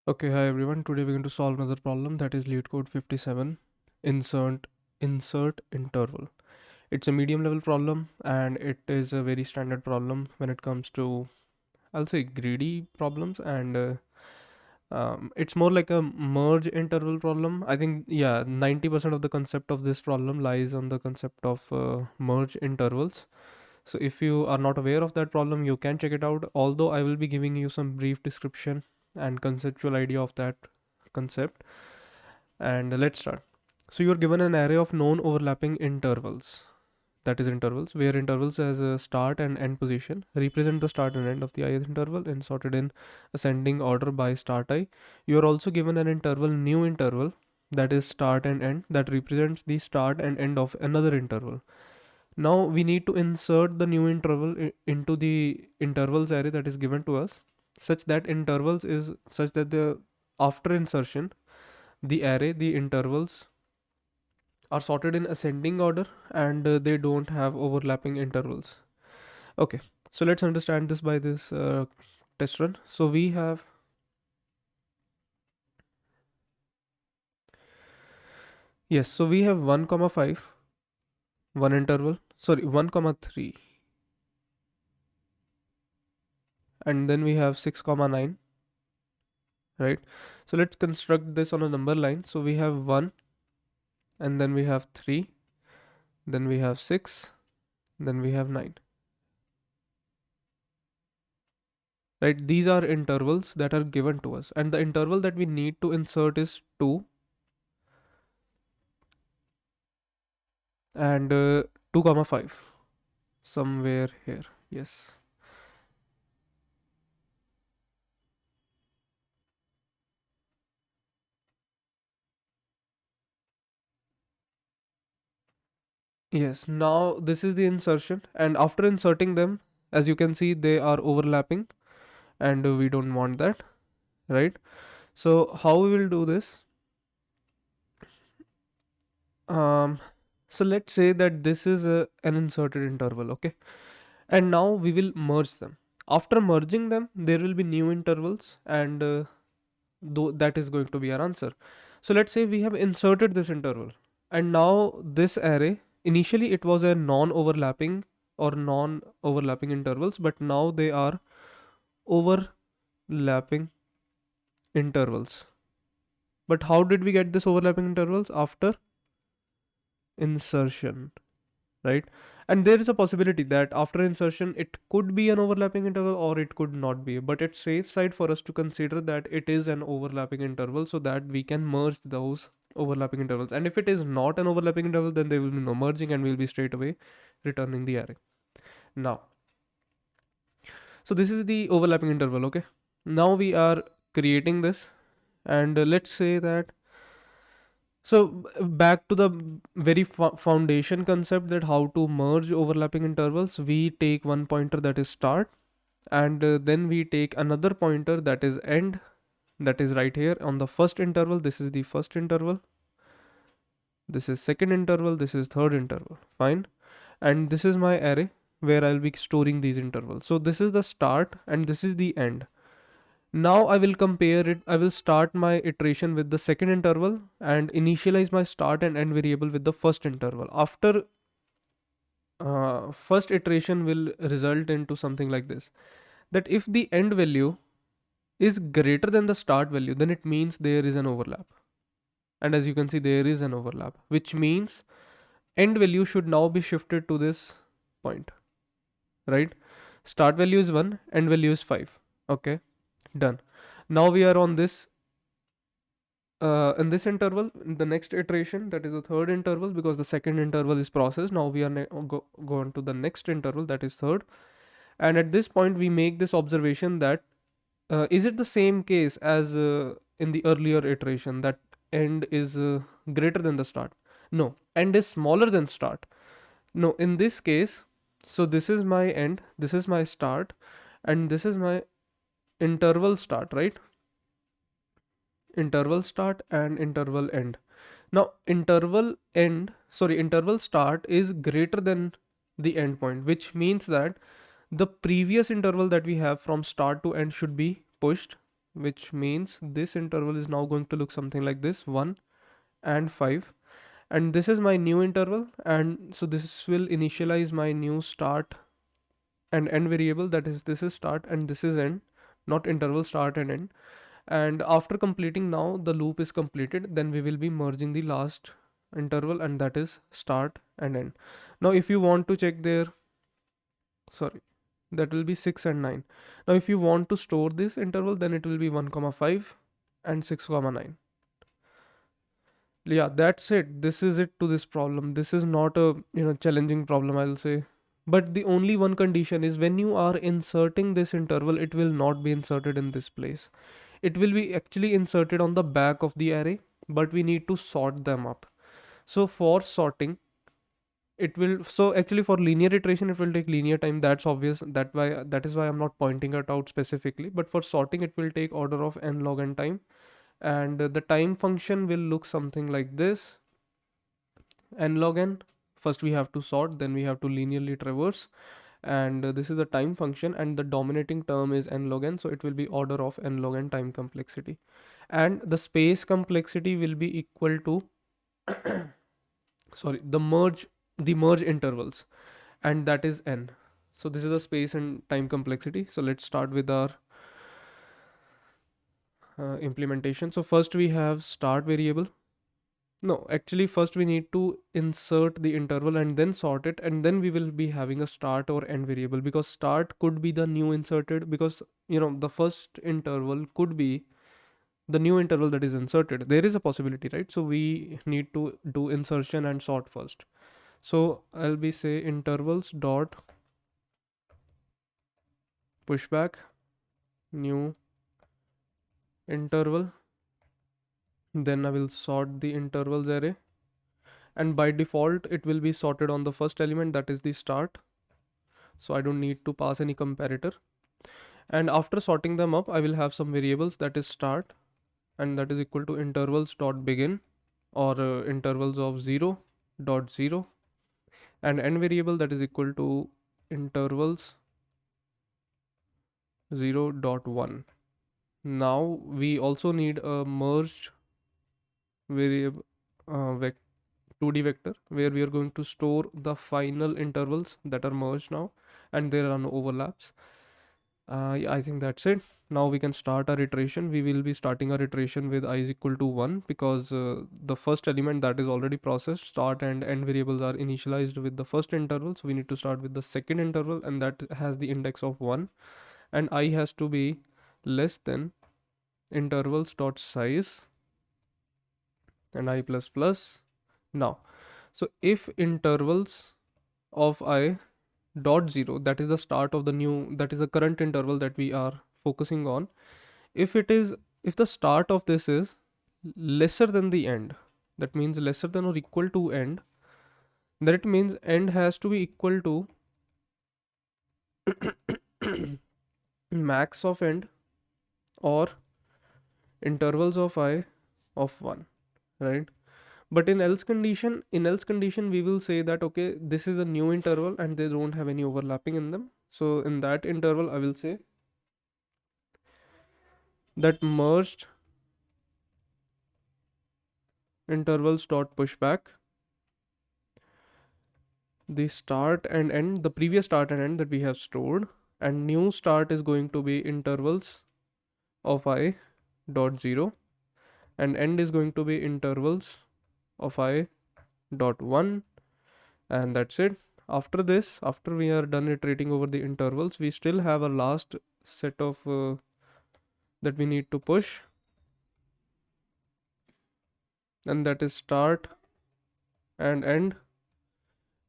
Okay, hi everyone. Today we're going to solve another problem, that is LeetCode 57, insert interval. It's a medium level problem and it is a very standard problem when it comes to, I'll say, greedy problems, and it's more like a merge interval problem. I think, yeah, 90% of the concept of this problem lies on the concept of merge intervals. So if you are not aware of that problem, you can check it out. Although I will be giving you some brief description and conceptual idea of that concept. And let's start. So you're given an array of non-overlapping intervals, that is intervals, where intervals as a start and end position represent the start and end of the ith interval and sorted in ascending order by start I. You are also given an interval, new interval, that is start and end, that represents the start and end of another interval. Now we need to insert the new interval into the intervals array that is given to us, such that intervals is such that the after insertion, the array, the intervals are sorted in ascending order, and they don't have overlapping intervals. Okay, so let's understand this by this test run. So we have, yes, so we have 1 comma 5, one interval, sorry, 1 comma 3, and then we have 6 comma 9, right? So let's construct this on a number line. So we have 1, and then we have 3, then we have 6, then we have 9, right? These are intervals that are given to us, and the interval that we need to insert is 2, and 2 comma 5, somewhere here. Yes, yes. Now this is the insertion, and after inserting them, as you can see, they are overlapping, and we don't want that, right? So how we will do this? um so let's say that this is an inserted interval, okay, and now we will merge them. After merging them, there will be new intervals, and though that is going to be our answer. So let's say we have inserted this interval, and now this array, initially it was a non-overlapping or non-overlapping intervals, but now they are overlapping intervals. But how did we get this overlapping intervals? After insertion, right? And there is a possibility that after insertion it could be an overlapping interval or it could not be, but it's safe side for us to consider that it is an overlapping interval, so that we can merge those overlapping intervals. And if it is not an overlapping interval, then there will be no merging, and we'll be straight away returning the array. Now, so this is the overlapping interval, okay? Now we are creating this, and let's say that, so back to the very foundation concept, that how to merge overlapping intervals. We take one pointer, that is start, and then we take another pointer, that is end, that is right here on the first interval. This is the first interval, this is second interval, this is third interval, fine. And this is my array where I'll be storing these intervals. So this is the start and this is the end. Now I will compare it. I will start my iteration with the second interval and initialize my start and end variable with the first interval. After first iteration will result into something like this, that if the end value is greater than the start value, then it means there is an overlap. And as you can see, there is an overlap, which means end value should now be shifted to this point, right? Start value is 1, end value is 5. Okay, done. Now we are on this in this interval, in the next iteration, that is the third interval, because the second interval is processed. Now we are go on to the next interval, that is third. And at this point we make this observation that is it the same case as in the earlier iteration, that end is greater than the start? No, end is smaller than start. No, in this case, so this is my end, this is my start, and this is my interval start, right? Interval start and interval end. Now interval start is greater than the end point, which means that the previous interval that we have from start to end should be pushed, which means this interval is now going to look something like this, 1 and 5. And this is my new interval, and so this will initialize my new start and end variable. That is, this is start and this is end, not interval start and end. And after completing, now the loop is completed, then we will be merging the last interval, and that is start and end. Now if you want to check there, sorry, that will be 6 and 9. Now if you want to store this interval, then it will be 1 comma 5 and 6 comma 9. Yeah, that's it. This is it to this problem. This is not a challenging problem, I'll say. But the only one condition is, when you are inserting this interval, it will not be inserted in this place. It will be actually inserted on the back of the array, but we need to sort them up. So for sorting, it will, so actually for linear iteration it will take linear time, that's obvious, that is why I'm not pointing it out specifically. But for sorting, it will take order of n log n time, and the time function will look something like this. N log n, first we have to sort, then we have to linearly traverse, and this is the time function, and the dominating term is n log n, so it will be order of n log n time complexity, and the space complexity will be equal to sorry, the merge intervals, and that is n. So this is the space and time complexity. So let's start with our implementation. So first we have start variable. No, actually first we need to insert the interval and then sort it, and then we will be having a start or end variable, because start could be the new inserted, because the first interval could be the new interval that is inserted. There is a possibility, right? So we need to do insertion and sort first. So I'll be say intervals dot pushback new interval, then I will sort the intervals array, and by default it will be sorted on the first element, that is the start, so I don't need to pass any comparator. And after sorting them up, I will have some variables, that is start, and that is equal to intervals dot begin, or intervals of 0 dot 0, and end variable, that is equal to intervals 0 dot 1. Now we also need a merged variable, 2D vector, where we are going to store the final intervals that are merged now, and there are no overlaps. Yeah, I think that's it. Now we can start our iteration. We will be starting our iteration with I is equal to 1, because the first element that is already processed, start and end variables are initialized with the first interval. So we need to start with the second interval, and that has the index of 1, and I has to be less than intervals dot size and I plus plus. Now, so if intervals of I dot 0, that is the start of the new, that is the current interval that we are focusing on, if the start of this is lesser than the end, that means lesser than or equal to end, that means end has to be equal to max of end or intervals of I of 1, right? But in else condition we will say that, okay, this is a new interval and they don't have any overlapping in them. So in that interval I will say that merged intervals dot pushback, the start and end, the previous start and end that we have stored, and new start is going to be intervals of I dot 0, and end is going to be intervals of I dot 1, and that's it. After this, after we are done iterating over the intervals, we still have a last set of that we need to push, and that is start and end,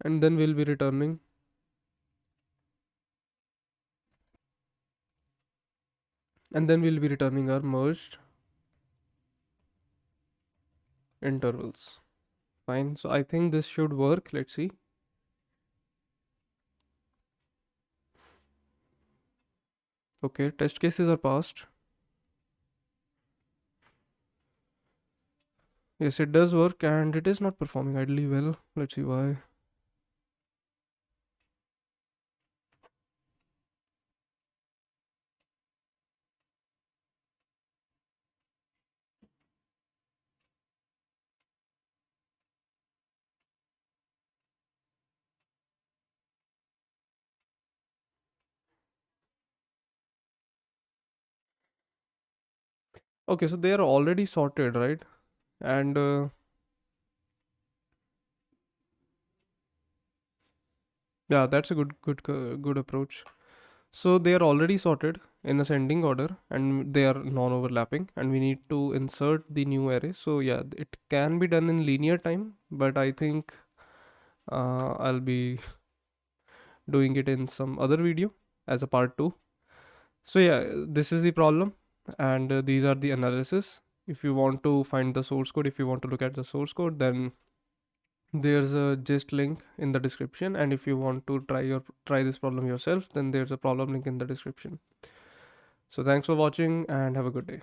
and then we'll be returning our merged intervals. Fine, so I think this should work. Let's see. Okay, test cases are passed. Yes, it does work, and it is not performing idly well. Let's see why. Okay, so they are already sorted, right? And yeah, that's a good approach. So they are already sorted in ascending order and they are non-overlapping, and we need to insert the new array. So yeah, it can be done in linear time, but I think I'll be doing it in some other video as a part 2. So yeah, this is the problem, and these are the analysis. If you want to find the source code, if you want to look at the source code, then there's a gist link in the description, and if you want to try this problem yourself, then there's a problem link in the description. So thanks for watching and have a good day.